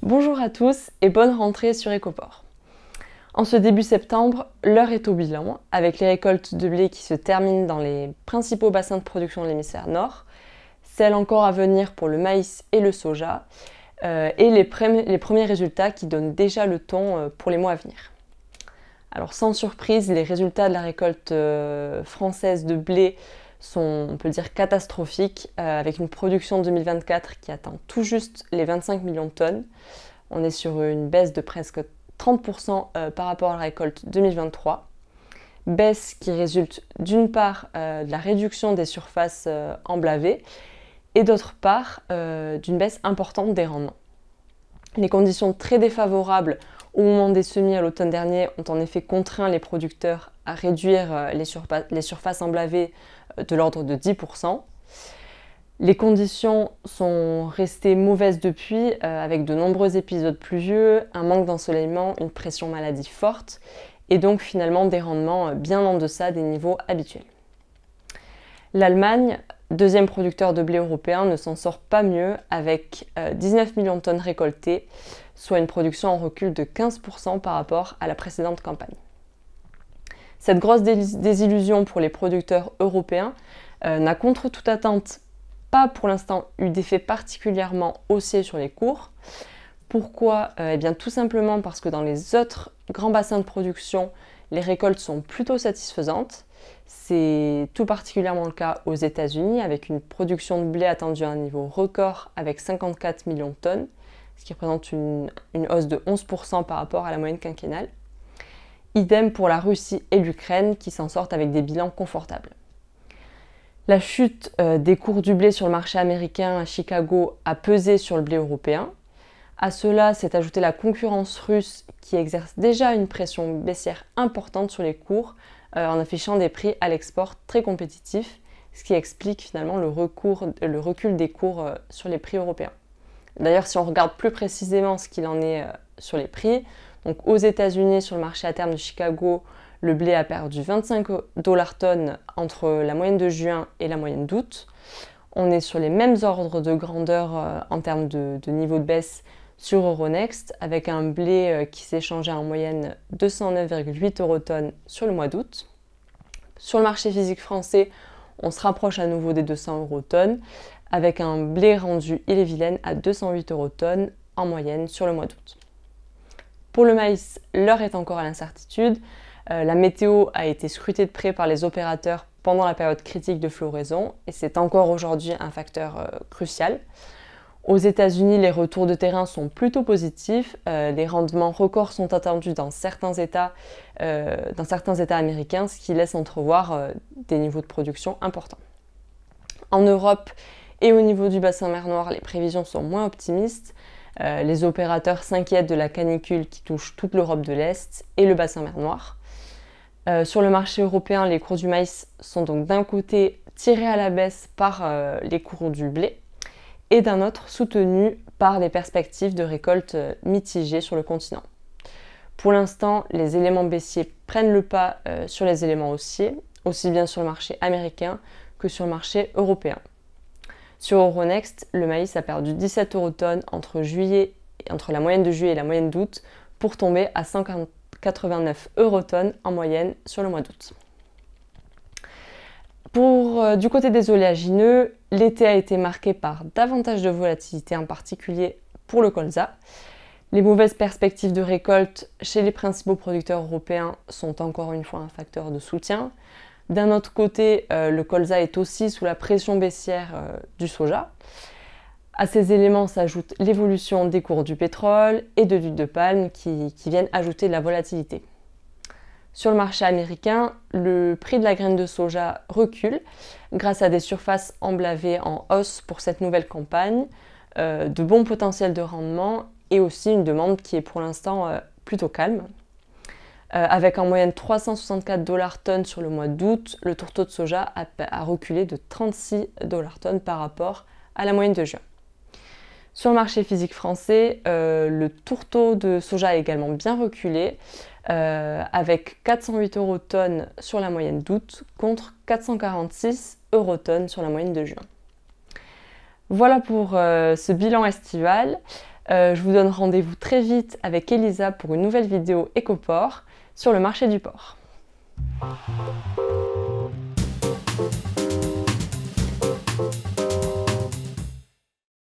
Bonjour à tous et bonne rentrée sur Ecoport. En ce début septembre, l'heure est au bilan, avec les récoltes de blé qui se terminent dans les principaux bassins de production de l'hémisphère nord, celles encore à venir pour le maïs et le soja, et les premiers résultats qui donnent déjà le ton pour les mois à venir. Alors sans surprise, les résultats de la récolte française de blé sont, on peut dire, catastrophiques, avec une production 2024 qui atteint tout juste les 25 millions de tonnes. On est sur une baisse de presque 30% par rapport à la récolte 2023. Baisse qui résulte d'une part de la réduction des surfaces emblavées et d'autre part d'une baisse importante des rendements. Les conditions très défavorables au moment des semis à l'automne dernier ont en effet contraint les producteurs à réduire les surfaces emblavées de l'ordre de 10%. Les conditions sont restées mauvaises depuis, avec de nombreux épisodes pluvieux, un manque d'ensoleillement, une pression maladie forte, et donc finalement des rendements bien en deçà des niveaux habituels. L'Allemagne, deuxième producteur de blé européen, ne s'en sort pas mieux, avec 19 millions de tonnes récoltées, soit une production en recul de 15% par rapport à la précédente campagne. Cette grosse désillusion pour les producteurs européens n'a contre toute attente pas pour l'instant eu d'effet particulièrement haussier sur les cours. Pourquoi ? Eh bien tout simplement parce que dans les autres grands bassins de production, les récoltes sont plutôt satisfaisantes. C'est tout particulièrement le cas aux États-Unis, avec une production de blé attendue à un niveau record avec 54 millions de tonnes, ce qui représente une hausse de 11% par rapport à la moyenne quinquennale. Idem pour la Russie et l'Ukraine qui s'en sortent avec des bilans confortables. La chute des cours du blé sur le marché américain à Chicago a pesé sur le blé européen. À cela s'est ajoutée la concurrence russe qui exerce déjà une pression baissière importante sur les cours en affichant des prix à l'export très compétitifs, ce qui explique finalement le recul des cours sur les prix européens. D'ailleurs, si on regarde plus précisément ce qu'il en est sur les prix, donc aux États-Unis, sur le marché à terme de Chicago, le blé a perdu 25 $ tonne entre la moyenne de juin et la moyenne d'août. On est sur les mêmes ordres de grandeur en termes de niveau de baisse sur Euronext, avec un blé qui s'échangeait en moyenne 209,8 € tonne sur le mois d'août. Sur le marché physique français, on se rapproche à nouveau des 200 € tonne, avec un blé rendu Ille-et-Vilaine à 208 € tonne en moyenne sur le mois d'août. Pour le maïs, l'heure est encore à l'incertitude. La météo a été scrutée de près par les opérateurs pendant la période critique de floraison et c'est encore aujourd'hui un facteur crucial. Aux États-Unis, les retours de terrain sont plutôt positifs. Les rendements records sont attendus dans certains États américains, ce qui laisse entrevoir des niveaux de production importants. En Europe et au niveau du bassin mer Noire, les prévisions sont moins optimistes. Les opérateurs s'inquiètent de la canicule qui touche toute l'Europe de l'Est et le bassin mer Noire. Sur le marché européen, les cours du maïs sont donc d'un côté tirés à la baisse par les cours du blé et d'un autre soutenus par des perspectives de récolte mitigées sur le continent. Pour l'instant, les éléments baissiers prennent le pas sur les éléments haussiers, aussi bien sur le marché américain que sur le marché européen. Sur Euronext, le maïs a perdu 17 € tonne entre la moyenne de juillet et la moyenne d'août pour tomber à 189 € tonne en moyenne sur le mois d'août. Du côté des oléagineux, l'été a été marqué par davantage de volatilité, en particulier pour le colza. Les mauvaises perspectives de récolte chez les principaux producteurs européens sont encore une fois un facteur de soutien. D'un autre côté, le colza est aussi sous la pression baissière du soja. À ces éléments s'ajoute l'évolution des cours du pétrole et de l'huile de palme qui viennent ajouter de la volatilité. Sur le marché américain, le prix de la graine de soja recule grâce à des surfaces emblavées en hausse pour cette nouvelle campagne, de bons potentiels de rendement et aussi une demande qui est pour l'instant plutôt calme. Avec en moyenne 364 $ tonne sur le mois d'août, le tourteau de soja a reculé de 36 $ tonne par rapport à la moyenne de juin. Sur le marché physique français, le tourteau de soja a également bien reculé, avec 408 € tonne sur la moyenne d'août contre 446 eurotonnes sur la moyenne de juin. Voilà pour ce bilan estival. Je vous donne rendez-vous très vite avec Elisa pour une nouvelle vidéo Écoport sur le marché du porc.